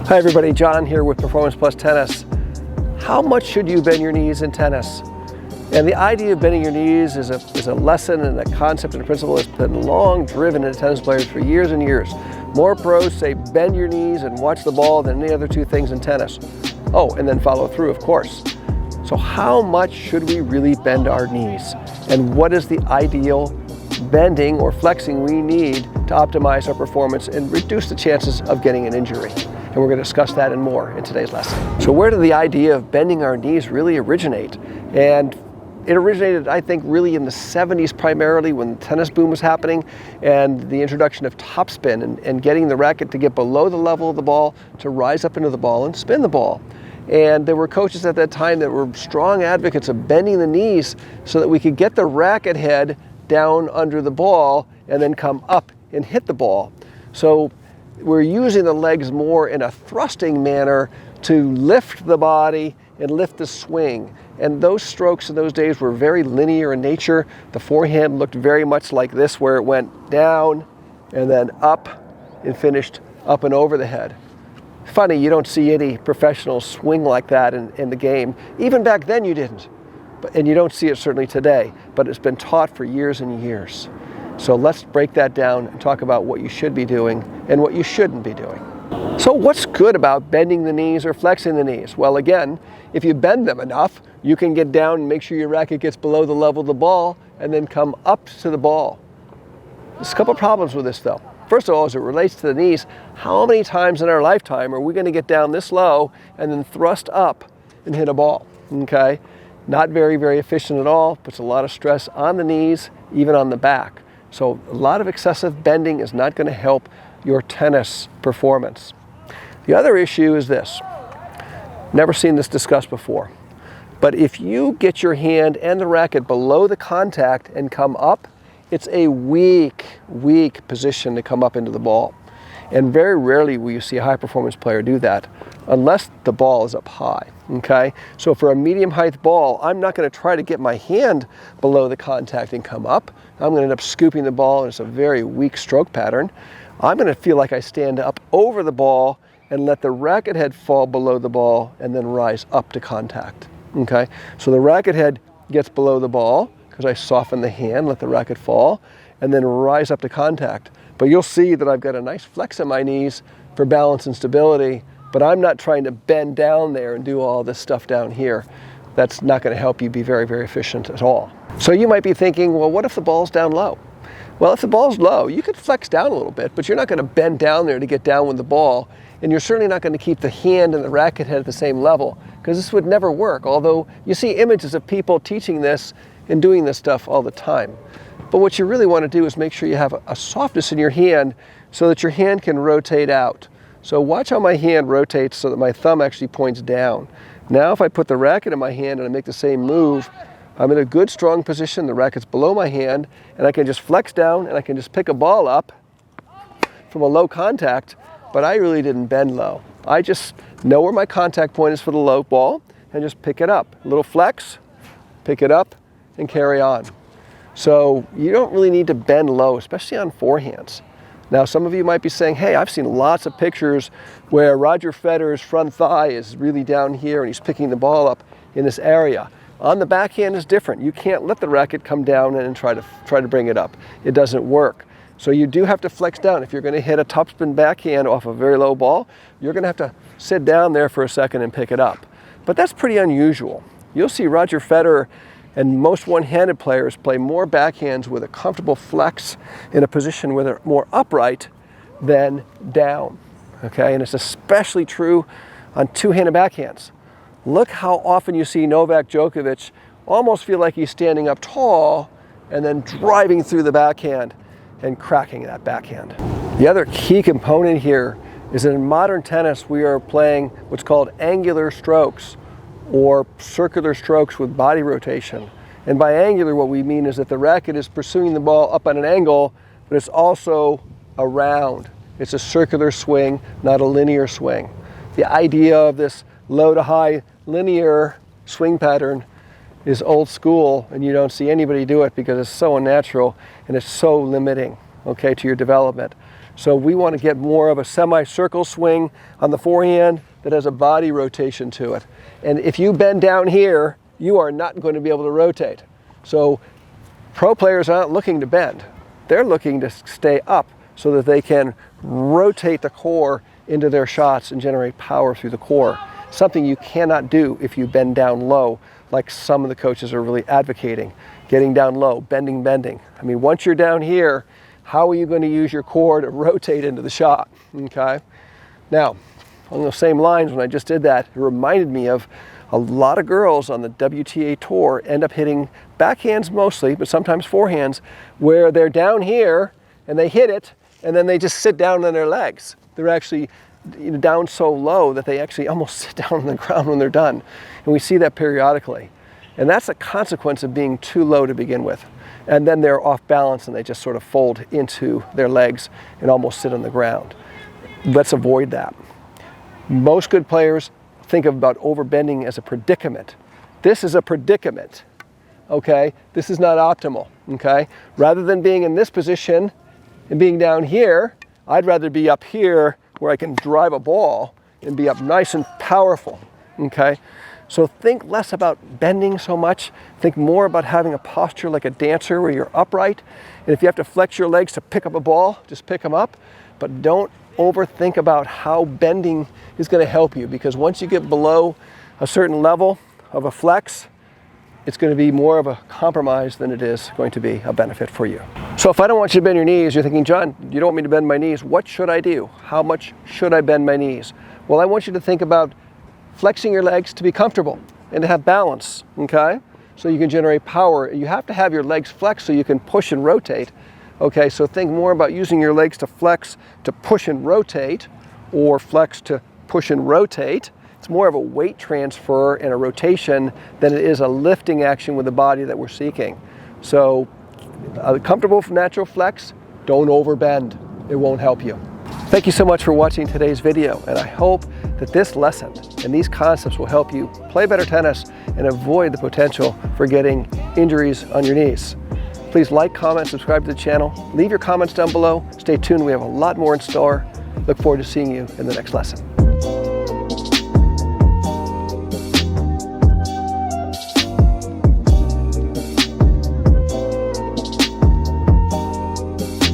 Hi everybody, John here with Performance Plus Tennis. How much should you bend your knees in tennis? And the idea of bending your knees is a lesson and a concept and a principle that's been long driven into tennis players for years and years. More pros say bend your knees and watch the ball than any other two things in tennis. Oh, and then follow through, of course. So how much should we really bend our knees? And what is the ideal bending or flexing we need to optimize our performance and reduce the chances of getting an injury? And we're going to discuss that and more in today's lesson. So where did the idea of bending our knees really originate? And it originated, I think, really in the 70s primarily when the tennis boom was happening and the introduction of topspin and getting the racket to get below the level of the ball to rise up into the ball and spin the ball. And there were coaches at that time that were strong advocates of bending the knees so that we could get the racket head down under the ball and then come up and hit the ball. So we're using the legs more in a thrusting manner to lift the body and lift the swing. And those strokes in those days were very linear in nature. The forehand looked very much like this, where it went down and then up and finished up and over the head. Funny, you don't see any professionals swing like that in the game. Even back then you didn't. And you don't see it certainly today, but it's been taught for years and years. So let's break that down and talk about what you should be doing and what you shouldn't be doing. So what's good about bending the knees or flexing the knees? Well, again, if you bend them enough, you can get down and make sure your racket gets below the level of the ball and then come up to the ball. There's a couple problems with this though. First of all, as it relates to the knees, how many times in our lifetime are we going to get down this low and then thrust up and hit a ball? Okay? Not very, very efficient at all, puts a lot of stress on the knees, even on the back. So a lot of excessive bending is not going to help your tennis performance. The other issue is this. Never seen this discussed before. But if you get your hand and the racket below the contact and come up, it's a weak position to come up into the ball. And very rarely will you see a high performance player do that unless the ball is up high, okay? So for a medium height ball, I'm not gonna try to get my hand below the contact and come up. I'm gonna end up scooping the ball, and it's a very weak stroke pattern. I'm gonna feel like I stand up over the ball and let the racket head fall below the ball and then rise up to contact, okay? So the racket head gets below the ball because I soften the hand, let the racket fall, and then rise up to contact. But you'll see that I've got a nice flex in my knees for balance and stability, but I'm not trying to bend down there and do all this stuff down here. That's not going to help you be very, very efficient at all. So you might be thinking, well, what if the ball's down low? Well, if the ball's low, you could flex down a little bit, but you're not going to bend down there to get down with the ball, and you're certainly not going to keep the hand and the racket head at the same level, because this would never work, although you see images of people teaching this and doing this stuff all the time. But what you really want to do is make sure you have a softness in your hand so that your hand can rotate out. So watch how my hand rotates so that my thumb actually points down. Now if I put the racket in my hand and I make the same move, I'm in a good strong position, the racket's below my hand, and I can just flex down and I can just pick a ball up from a low contact, but I really didn't bend low. I just know where my contact point is for the low ball and just pick it up. A little flex, pick it up, and carry on. So you don't really need to bend low, especially on forehands. Now some of you might be saying, hey, I've seen lots of pictures where Roger Federer's front thigh is really down here and he's picking the ball up in this area. On the backhand is different. You can't let the racket come down and try to bring it up. It doesn't work. So you do have to flex down. If you're going to hit a topspin backhand off a very low ball, you're going to have to sit down there for a second and pick it up. But that's pretty unusual. You'll see Roger Federer and most one-handed players play more backhands with a comfortable flex in a position where they're more upright than down, okay? And it's especially true on two-handed backhands. Look how often you see Novak Djokovic almost feel like he's standing up tall and then driving through the backhand and cracking that backhand. The other key component here is that in modern tennis, we are playing what's called angular strokes, or circular strokes with body rotation. And by angular, what we mean is that the racket is pursuing the ball up at an angle, but it's also around. It's a circular swing, not a linear swing. The idea of this low to high linear swing pattern is old school, and you don't see anybody do it because it's so unnatural and it's so limiting, okay, to your development. So we want to get more of a semicircle swing on the forehand that has a body rotation to it. And if you bend down here, you are not going to be able to rotate. So pro players aren't looking to bend. They're looking to stay up so that they can rotate the core into their shots and generate power through the core. Something you cannot do if you bend down low, like some of the coaches are really advocating. Getting down low, bending. I mean, once you're down here, how are you going to use your core to rotate into the shot, okay? Now, on those same lines, when I just did that, it reminded me of a lot of girls on the WTA tour end up hitting backhands mostly, but sometimes forehands, where they're down here and they hit it, and then they just sit down on their legs. They're actually down so low that they actually almost sit down on the ground when they're done. And we see that periodically. And that's a consequence of being too low to begin with. And then they're off balance and they just sort of fold into their legs and almost sit on the ground. Let's avoid that. Most good players think about overbending as a predicament. This is a predicament, okay? This is not optimal, okay? Rather than being in this position and being down here, I'd rather be up here where I can drive a ball and be up nice and powerful, okay? So think less about bending so much. Think more about having a posture like a dancer where you're upright. And if you have to flex your legs to pick up a ball, just pick them up. But don't overthink about how bending is going to help you, because once you get below a certain level of a flex, it's going to be more of a compromise than it is going to be a benefit for you. So if I don't want you to bend your knees, you're thinking, John, you don't want me to bend my knees. What should I do? How much should I bend my knees? Well, I want you to think about flexing your legs to be comfortable and to have balance, okay? So you can generate power. You have to have your legs flexed so you can push and rotate, okay? So think more about using your legs to flex, to push and rotate, or flex to push and rotate. It's more of a weight transfer and a rotation than it is a lifting action with the body that we're seeking. So a comfortable natural flex, don't overbend. It won't help you. Thank you so much for watching today's video, and I hope that this lesson and these concepts will help you play better tennis and avoid the potential for getting injuries on your knees. Please like, comment, subscribe to the channel. Leave your comments down below. Stay tuned, we have a lot more in store. Look forward to seeing you in the next lesson.